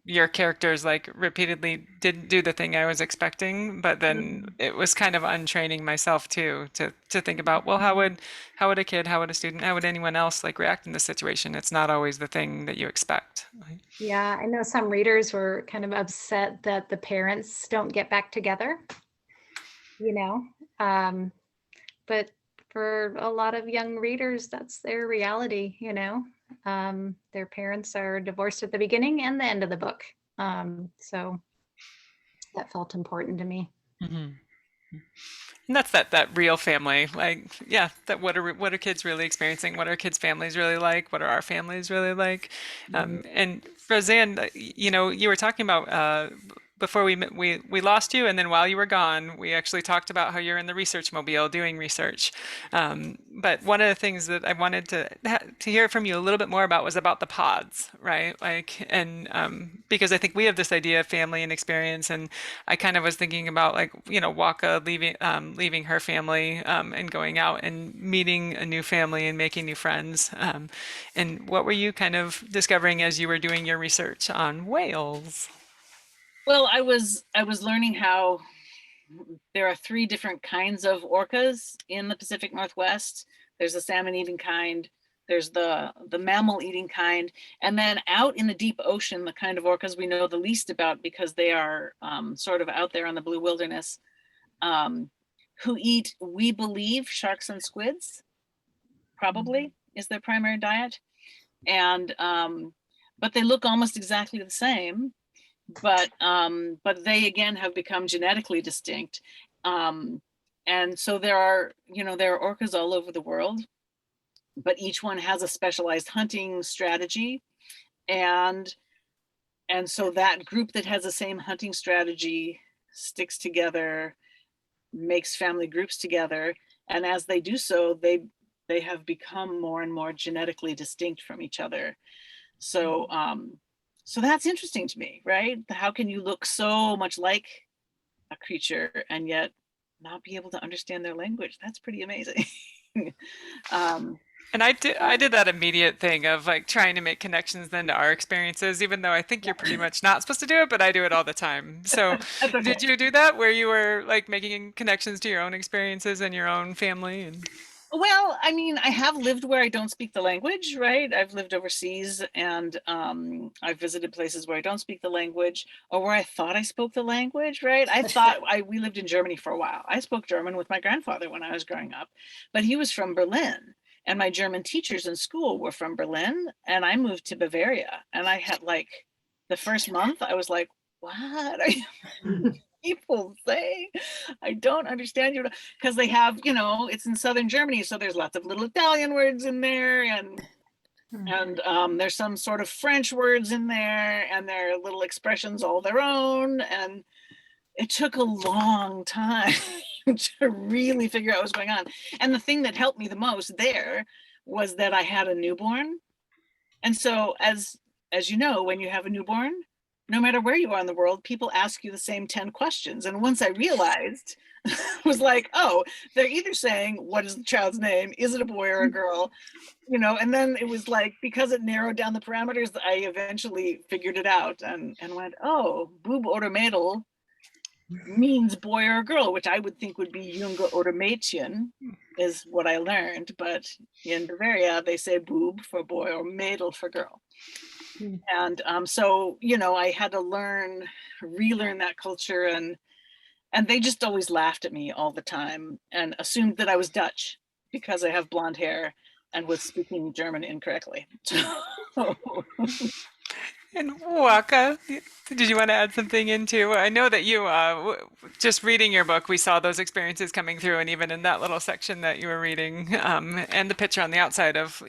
Speaker 2: your characters like repeatedly didn't do the thing I was expecting, but then it was kind of untraining myself too to think about, well, how would a kid, how would a student, how would anyone else like react in this situation? It's not always the thing that you expect.
Speaker 3: Yeah, I know some readers were kind of upset that the parents don't get back together, but for a lot of young readers, that's their reality, their parents are divorced at the beginning and the end of the book. So that felt important to me.
Speaker 2: Mm-hmm. And that's that real family, like, yeah, that what are kids really experiencing? What are kids' families really like? What are our families really like? And Rosanne, you were talking about before we lost you, and then while you were gone, we actually talked about how you're in the research mobile doing research. But one of the things that I wanted to hear from you a little bit more about was about the pods, right? Like, and because I think we have this idea of family and experience, and I kind of was thinking about like, Waka leaving her family and going out and meeting a new family and making new friends. And what were you kind of discovering as you were doing your research on whales?
Speaker 4: Well, I was learning how there are 3 different kinds of orcas in the Pacific Northwest. There's the salmon-eating kind, there's the mammal-eating kind, and then out in the deep ocean, the kind of orcas we know the least about because they are sort of out there on the blue wilderness, who eat, we believe, sharks and squids, probably is their primary diet. And but they look almost exactly the same. But they again have become genetically distinct, and so there are orcas all over the world, but each one has a specialized hunting strategy, And so that group that has the same hunting strategy sticks together, makes family groups together. And as they do so, they have become more and more genetically distinct from each other. So, so that's interesting to me, right? How can you look so much like a creature and yet not be able to understand their language? That's pretty amazing.
Speaker 2: And I did that immediate thing of like trying to make connections then to our experiences, even though I think you're pretty much not supposed to do it, but I do it all the time. So
Speaker 4: Okay.
Speaker 2: did you do that where you were like making connections to your own experiences and your own family? And
Speaker 4: Well, I mean, I have lived where I don't speak the language, right? I've lived overseas, and I've visited places where I don't speak the language, or where I thought I spoke the language, right? We lived in Germany for a while. I spoke German with my grandfather when I was growing up, but he was from Berlin, and my German teachers in school were from Berlin, and I moved to Bavaria, and I had like the first month I was like, what are you people say? I don't understand you, because they have, it's in southern Germany, so there's lots of little Italian words in there, and there's some sort of French words in there, and there are little expressions all their own, and it took a long time to really figure out what was going on. And the thing that helped me the most there was that I had a newborn, and so as you know, when you have a newborn, no matter where you are in the world, people ask you the same 10 questions. And once I realized, I was like, oh, they're either saying, what is the child's name? Is it a boy or a girl? And then it was like, because it narrowed down the parameters, I eventually figured it out and went, oh, Bub oder Mädel means boy or girl, which I would think would be Junge oder Mädchen, is what I learned. But in Bavaria, they say Bub for boy or Mädel for girl. And so, I had to relearn that culture, and they just always laughed at me all the time and assumed that I was Dutch because I have blonde hair and was speaking German incorrectly.
Speaker 2: And Waka, did you want to add something into? I know that you, just reading your book, we saw those experiences coming through, and even in that little section that you were reading, and the picture on the outside of,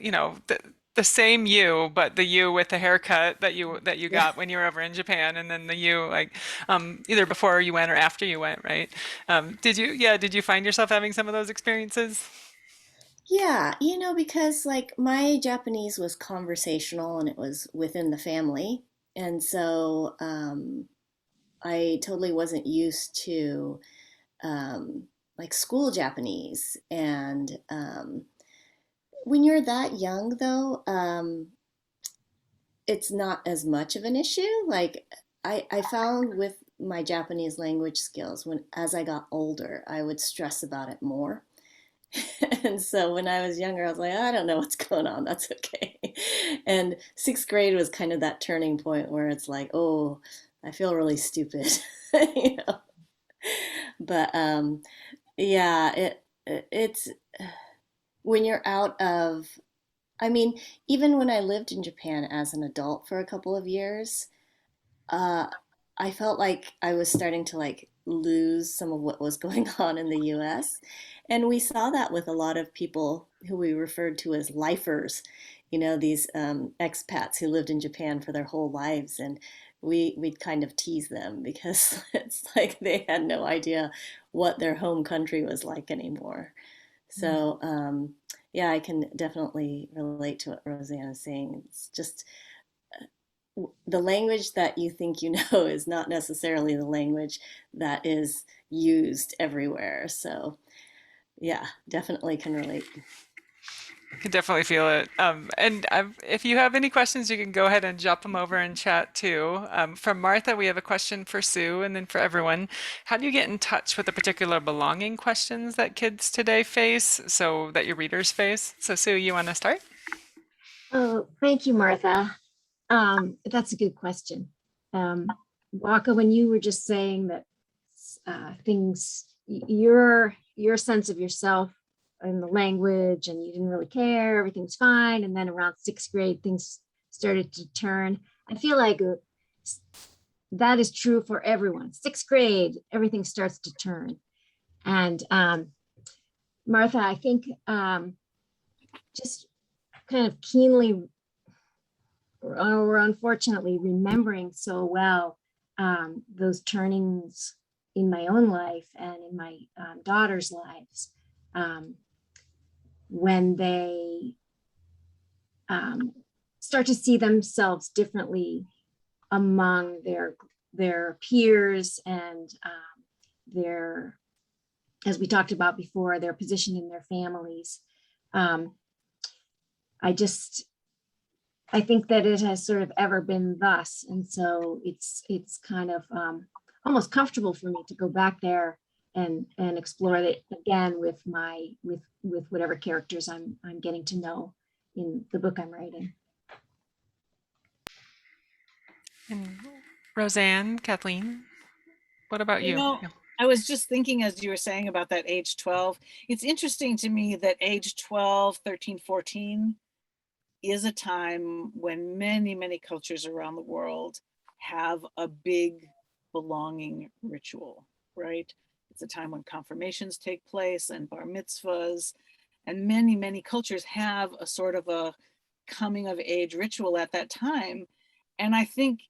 Speaker 2: the same you, but the you with the haircut that you got when you were over in Japan, and then the you like either before you went or after you went, right? Did you find yourself having some of those experiences?
Speaker 6: Yeah, because like my Japanese was conversational and it was within the family. And so I totally wasn't used to like school Japanese. And when you're that young, though, it's not as much of an issue. Like I found with my Japanese language skills, as I got older, I would stress about it more. And so when I was younger, I was like, I don't know what's going on. That's okay. And sixth grade was kind of that turning point where it's like, oh, I feel really stupid, you know. But yeah, it's when you're out of, I mean, even when I lived in Japan as an adult for a couple of years, uh, I felt like I was starting to like lose some of what was going on in the US. And we saw that with a lot of people who we referred to as lifers, these expats who lived in Japan for their whole lives. And we'd kind of tease them because it's like they had no idea what their home country was like anymore. So, yeah, I can definitely relate to what Rosanne is saying. It's just the language that you think you know is not necessarily the language that is used everywhere. So, yeah, definitely can relate.
Speaker 2: I can definitely feel it. And if you have any questions, you can go ahead and drop them over in chat too. From Martha, we have a question for Sue, and then for everyone. How do you get in touch with the particular belonging questions that kids today face, so that your readers face? So Sue, you want to start?
Speaker 5: Oh, thank you, Martha. That's a good question. Waka, when you were just saying that things, your sense of yourself in the language, and you didn't really care, everything's fine, and then around sixth grade things started to turn. I feel like that is true for everyone. Sixth grade, everything starts to turn. And Martha, I think just kind of keenly or unfortunately remembering so well those turnings in my own life and in my daughter's lives, when they start to see themselves differently among their peers and their, as we talked about before, their position in their families. I think that it has sort of ever been thus. And so it's kind of almost comfortable for me to go back there and explore it again with whatever characters I'm getting to know in the book I'm writing.
Speaker 2: And Rosanne, Kathleen, what about
Speaker 4: You
Speaker 2: you?
Speaker 4: know, I was just thinking as you were saying about that age 12, it's interesting to me that age 12, 13, 14 is a time when many, many cultures around the world have a big belonging ritual, right? It's a time when confirmations take place and bar mitzvahs, and many, many cultures have a sort of a coming of age ritual at that time. And I think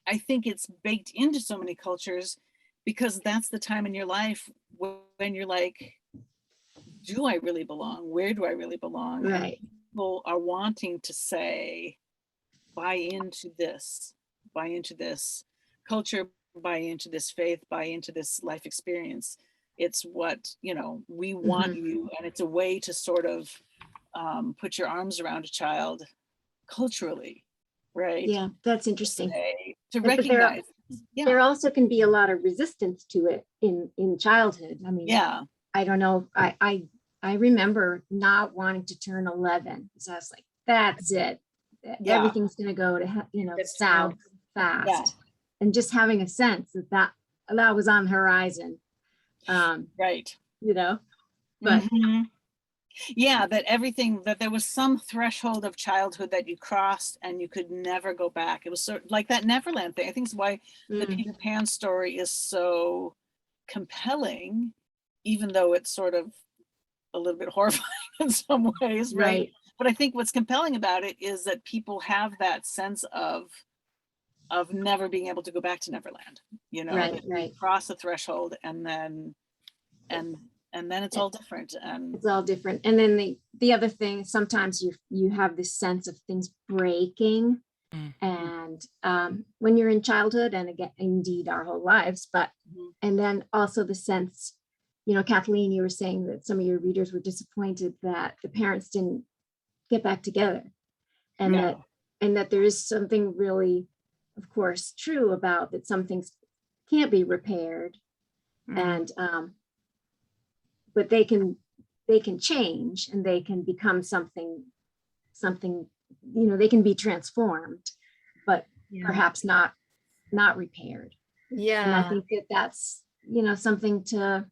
Speaker 4: it's baked into so many cultures because that's the time in your life when you're like, do I really belong? Where do I really belong?
Speaker 5: Right.
Speaker 4: And people are wanting to say, buy into this culture, buy into this faith, buy into this life experience. It's what, we want you. And it's a way to sort of put your arms around a child culturally, right?
Speaker 5: Yeah, that's interesting.
Speaker 4: To recognize.
Speaker 5: There also can be a lot of resistance to it in childhood. I mean,
Speaker 4: yeah,
Speaker 5: I don't know. I remember not wanting to turn 11 because I was like, that's it.
Speaker 4: Yeah.
Speaker 5: Everything's going to go to south fast.
Speaker 4: Yeah.
Speaker 5: And just having a sense that was on the horizon.
Speaker 4: Right.
Speaker 5: But
Speaker 4: yeah, that there was some threshold of childhood that you crossed and you could never go back. It was sort of like that Neverland thing. I think it's why the Peter Pan story is so compelling, even though it's sort of a little bit horrifying in some ways, right? But I think what's compelling about it is that people have that sense of never being able to go back to Neverland, that you cross a threshold and then it's all different. And
Speaker 5: it's all different. And then the other thing, sometimes you have this sense of things breaking. And when you're in childhood, and again, indeed our whole lives, but and then also the sense, Kathleen, you were saying that some of your readers were disappointed that the parents didn't get back together, and that there is something really, of course, true about that. Some things can't be repaired, and but they can change, and they can become something, they can be transformed, but perhaps not repaired.
Speaker 3: Yeah.
Speaker 5: And I think that's, something to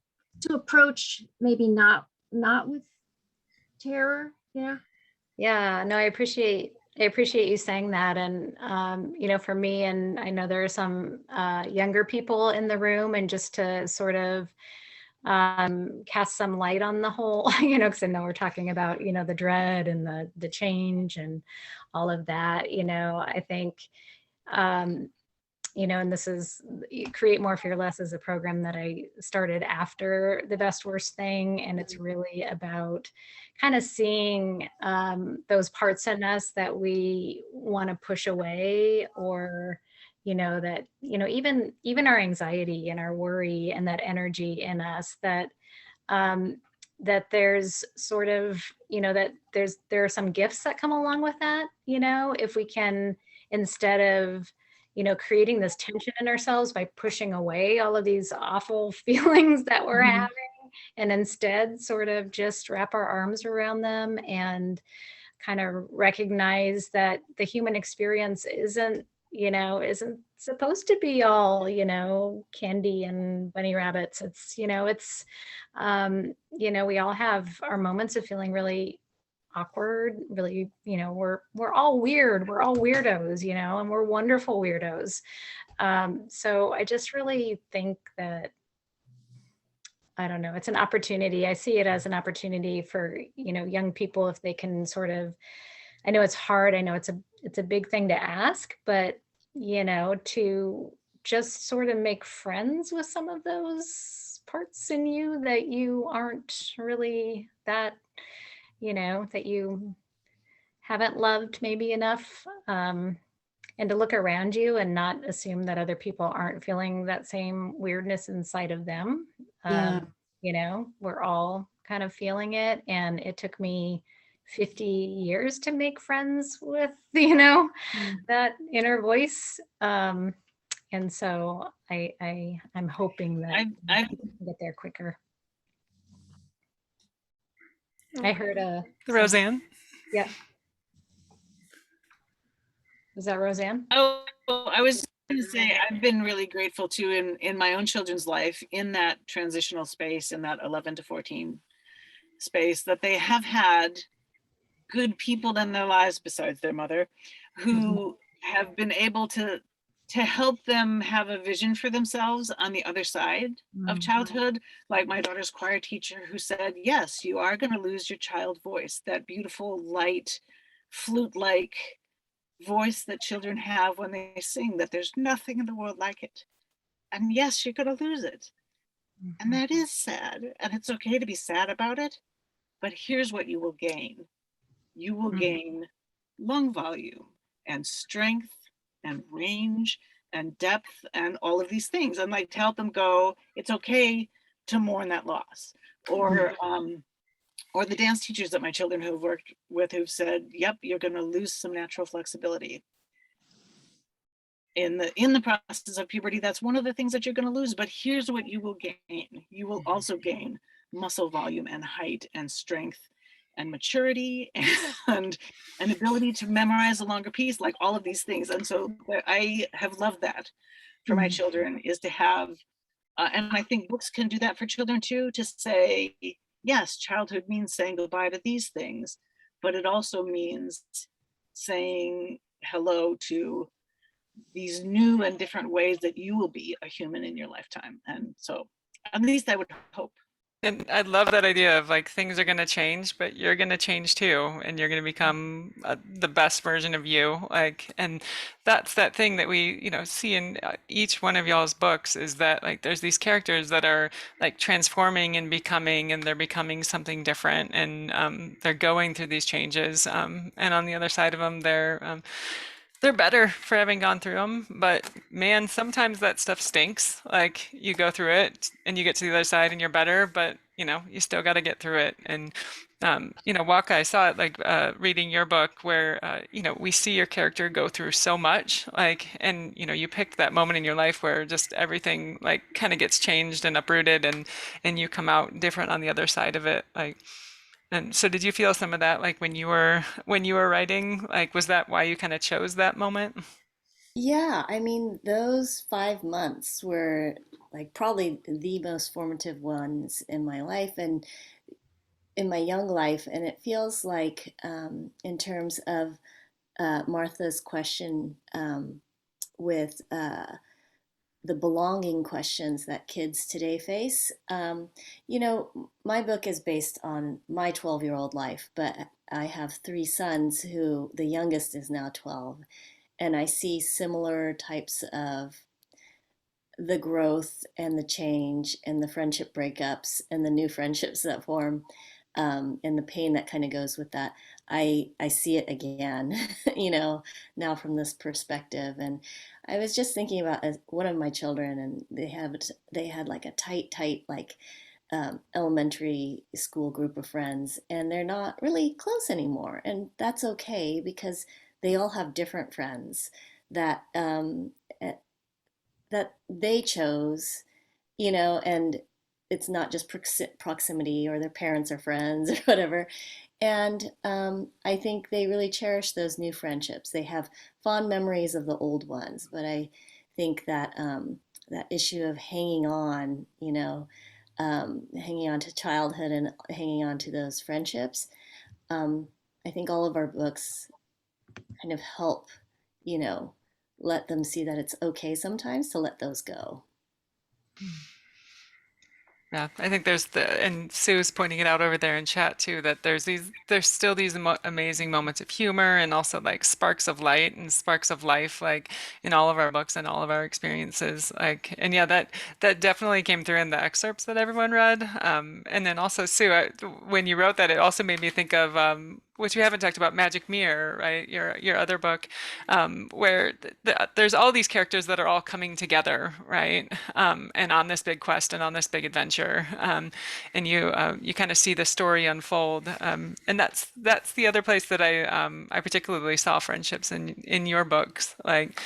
Speaker 5: approach, maybe not with terror.
Speaker 3: Yeah, no, I appreciate you saying that. And, for me, and I know there are some younger people in the room, and just to sort of cast some light on the whole, because I know we're talking about, the dread and the change and all of that, I think, and this is Create More Fearless is a program that I started after the Best Worst thing. And it's really about kind of seeing those parts in us that we want to push away, or, that, even our anxiety and our worry and that energy in us, that there's sort of, that there are some gifts that come along with that, if we can, instead of, creating this tension in ourselves by pushing away all of these awful feelings that we're having, and instead sort of just wrap our arms around them and kind of recognize that the human experience isn't supposed to be all, candy and bunny rabbits. It's, we all have our moments of feeling really awkward, really, we're all weird, we're all weirdos, and we're wonderful weirdos. So I just really think that, I don't know, it's an opportunity. I see it as an opportunity for, young people, if they can sort of, I know it's hard. I know it's it's a big thing to ask, but you know, to just sort of make friends with some of those parts in you that you aren't really that, you know, that you haven't loved maybe enough, and to look around you and not assume that other people aren't feeling that same weirdness inside of them.
Speaker 5: Yeah.
Speaker 3: You know, we're all kind of feeling it, and it took me 50 years to make friends with, you know, that inner voice. And so I'm hoping that
Speaker 4: I
Speaker 3: I can get there quicker. I heard
Speaker 2: Roseanne.
Speaker 3: yeah. Was that Roseanne?
Speaker 4: Oh, I was going to say, I've been really grateful too in my own children's life, in that transitional space, in that 11 to 14 space, that they have had good people in their lives besides their mother, who have been able to help them have a vision for themselves on the other side of childhood. Like my daughter's choir teacher, who said, yes, you are going to lose your child voice, that beautiful, light, flute-like voice that children have when they sing, that there's nothing in the world like it. And yes, you're going to lose it. And that is sad. And it's okay to be sad about it. But here's what you will gain. You will gain lung volume and strength and range and depth and all of these things. And like to help them go, it's okay to mourn that loss. Or the dance teachers that my children have worked with who've said, yep, you're going to lose some natural flexibility in the process of puberty. That's one of the things that you're going to lose. But here's what you will gain. You will also gain muscle volume and height and strength and maturity and an ability to memorize a longer piece, like all of these things. And so I have loved that for my children, is to have, and I think books can do that for children too, to say, yes, childhood means saying goodbye to these things, but it also means saying hello to these new and different ways that you will be a human in your lifetime. And so at least I would hope.
Speaker 2: And I love that idea of like things are going to change, but you're going to change too, and you're going to become the best version of you. Like, and that's that thing that we, see in each one of y'all's books, is that like there's these characters that are like transforming and becoming, and they're becoming something different, and they're going through these changes. And on the other side of them, they're better for having gone through them, but man, sometimes that stuff stinks. Like you go through it and you get to the other side and you're better, but you still got to get through it. And Waka, I saw it like reading your book where we see your character go through so much, like, and you picked that moment in your life where just everything like kind of gets changed and uprooted, and you come out different on the other side of it, like. And so did you feel some of that like when you were writing? Like was that why you kind of chose that moment?
Speaker 6: Yeah, I mean, those 5 months were like probably the most formative ones in my life and in my young life. And it feels like, in terms of Martha's question, with the belonging questions that kids today face. My book is based on my 12-year-old life, but I have 3 sons who the youngest is now 12. And I see similar types of the growth and the change and the friendship breakups and the new friendships that form, and the pain that kind of goes with that. I see it again, now from this perspective. And I was just thinking about one of my children, and they had like a tight like elementary school group of friends, and they're not really close anymore, and that's okay because they all have different friends that that they chose, and it's not just proximity or their parents are friends or whatever. And I think they really cherish those new friendships. They have fond memories of the old ones, but I think that that issue of hanging on, hanging on to childhood and hanging on to those friendships, I think all of our books kind of help, you know, let them see that it's okay sometimes to let those go.
Speaker 2: Yeah, I think and Sue's pointing it out over there in chat too, that there's still these amazing moments of humor and also like sparks of light and sparks of life, like in all of our books and all of our experiences. Like, and yeah, that definitely came through in the excerpts that everyone read. And then also Sue, when you wrote that, it also made me think of which we haven't talked about, Magic Mirror, right? Your other book, where there's all these characters that are all coming together, right? And on this big quest and on this big adventure, and you kind of see the story unfold, and that's the other place that I particularly saw friendships in your books, like.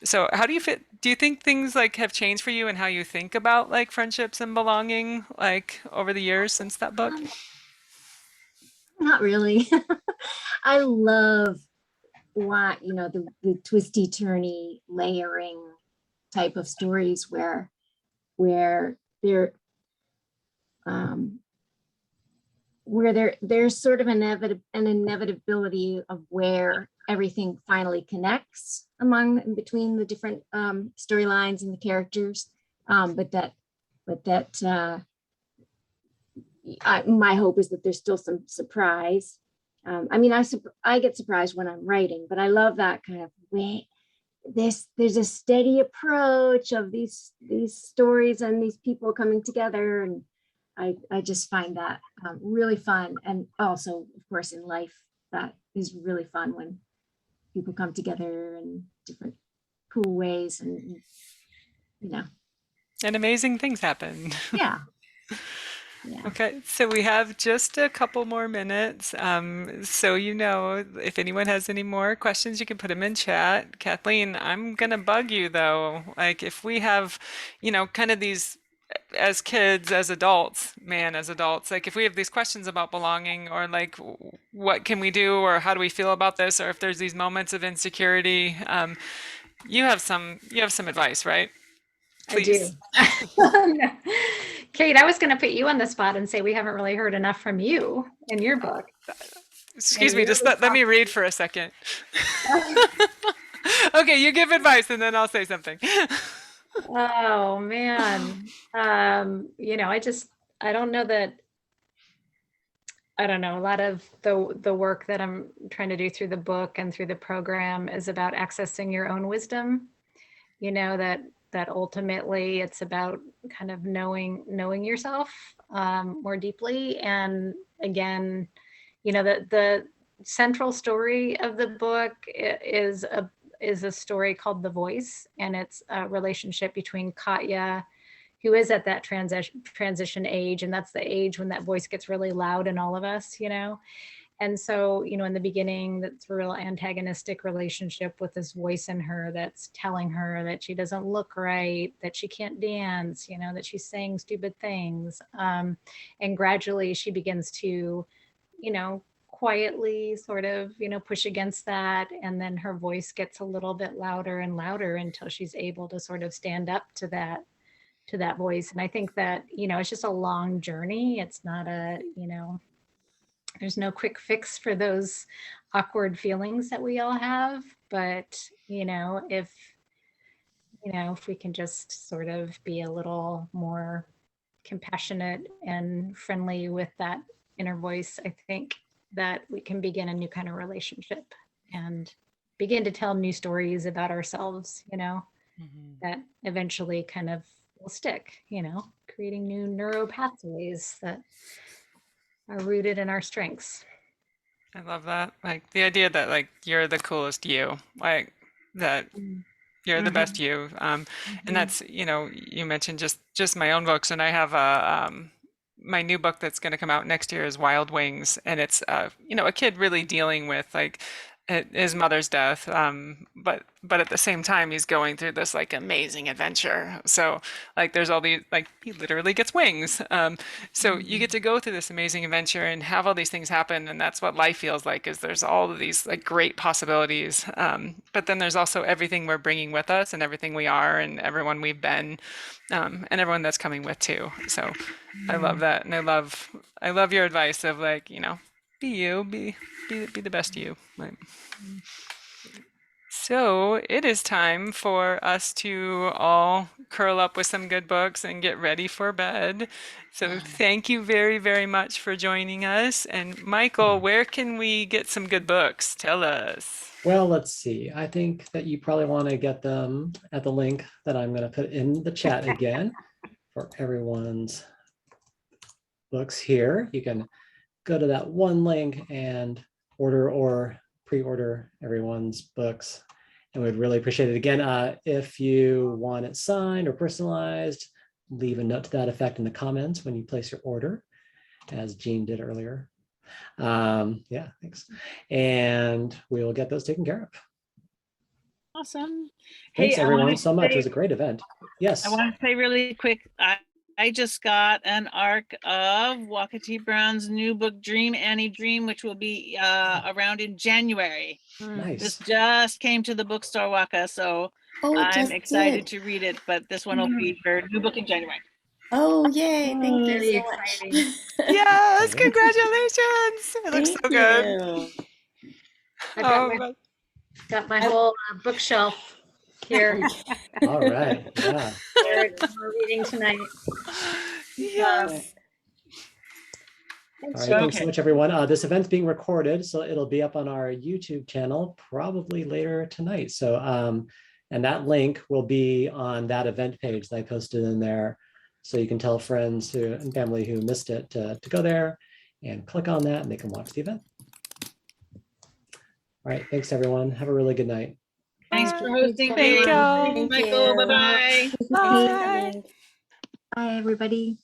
Speaker 2: So how do you fit? Do you think things like have changed for you and how you think about like friendships and belonging, like over the years since that book?
Speaker 5: Not really. I love what, the twisty turny layering type of stories where there there's sort of an inevitability of where everything finally connects between the different storylines and the characters, but that my hope is that there's still some surprise. I mean, I get surprised when I'm writing, but I love that kind of way. There's a steady approach of these stories and these people coming together, and I just find that really fun. And also, of course, in life, that is really fun when people come together in different cool ways, and
Speaker 2: And amazing things happen.
Speaker 5: yeah.
Speaker 2: Okay, so we have just a couple more minutes. So if anyone has any more questions, you can put them in chat. Kathleen, I'm gonna bug you though. Like if we have, kind of these as kids, as adults, like if we have these questions about belonging or like what can we do or how do we feel about this, or if there's these moments of insecurity, you have some advice, right? Please.
Speaker 3: I do. Kate, I was going to put you on the spot and say we haven't really heard enough from you in your book.
Speaker 2: Excuse me, just let me read for a second. Okay, you give advice and then I'll say something.
Speaker 3: Oh man. I don't know that, I don't know, a lot of the work that I'm trying to do through the book and through the program is about accessing your own wisdom. That ultimately it's about kind of knowing yourself more deeply. And again, the central story of the book is a story called The Voice, and it's a relationship between Katya, who is at that transition age, and that's the age when that voice gets really loud in all of us, And so, in the beginning, that's a real antagonistic relationship with this voice in her that's telling her that she doesn't look right, that she can't dance, that she's saying stupid things. And gradually she begins to, quietly sort of, push against that. And then her voice gets a little bit louder and louder until she's able to sort of stand up to that voice. And I think that, it's just a long journey. It's not there's no quick fix for those awkward feelings that we all have. But, if we can just sort of be a little more compassionate and friendly with that inner voice, I think that we can begin a new kind of relationship and begin to tell new stories about ourselves, that eventually kind of will stick, creating new neural pathways that are rooted in our strengths.
Speaker 2: I love that. Like the idea that like you're the coolest you, like that you're the best you. And that's, you mentioned just my own books, and I have my new book that's going to come out next year is Wild Wings, and it's a kid really dealing with like his mother's death, but at the same time he's going through this like amazing adventure. So like there's all these, like he literally gets wings, so you get to go through this amazing adventure and have all these things happen, and that's what life feels like, is there's all of these like great possibilities, but then there's also everything we're bringing with us and everything we are and everyone we've been, and everyone that's coming with too. So I love that, and I love your advice of like, be you, be the best you. Right. So it is time for us to all curl up with some good books and get ready for bed. So thank you very, very much for joining us. And Michael, where can we get some good books? Tell us.
Speaker 1: Well, let's see. I think that you probably want to get them at the link that I'm going to put in the chat again for everyone's books here. You can go to that one link and order or pre-order everyone's books. And we'd really appreciate it. Again, if you want it signed or personalized, leave a note to that effect in the comments when you place your order, as Jean did earlier. Yeah, thanks. And we will get those taken care of.
Speaker 4: Awesome.
Speaker 1: Thanks
Speaker 4: I
Speaker 1: everyone
Speaker 4: wanna
Speaker 1: so much. It
Speaker 4: say-
Speaker 1: was a great event. Yes.
Speaker 4: I want to say really quick, I just got an ARC of Waka Brown's new book, Dream Annie Dream, which will be around in January. This
Speaker 1: Nice.
Speaker 4: just came to the bookstore, Waka, so
Speaker 6: Oh, it
Speaker 4: I'm
Speaker 6: just
Speaker 4: excited
Speaker 6: did.
Speaker 4: to read it, but this one will be her new book in January.
Speaker 6: Oh, yay. Thank you
Speaker 3: Very
Speaker 6: so much.
Speaker 3: exciting.
Speaker 2: Yes,
Speaker 1: Great.
Speaker 2: congratulations. It looks so
Speaker 6: Thank
Speaker 2: good.
Speaker 6: you.
Speaker 3: I've got
Speaker 2: Oh,
Speaker 3: my, got my whole bookshelf here.
Speaker 1: All right. Yeah.
Speaker 3: We're reading tonight.
Speaker 2: yes.
Speaker 1: All right. Thanks so
Speaker 4: Okay.
Speaker 1: much, everyone. This event's being recorded, so it'll be up on our YouTube channel probably later tonight. So, and that link will be on that event page that I posted in there. So you can tell friends who and family who missed it to go there and click on that and they can watch the event. All right. Thanks, everyone. Have a really good night.
Speaker 4: Thanks for hosting.
Speaker 2: Thank
Speaker 4: Kate.
Speaker 2: you.
Speaker 4: Thanks,
Speaker 6: Thank
Speaker 4: Michael.
Speaker 6: you.
Speaker 4: Bye-bye.
Speaker 6: Thanks for
Speaker 2: Bye.
Speaker 6: coming.
Speaker 5: Bye, everybody.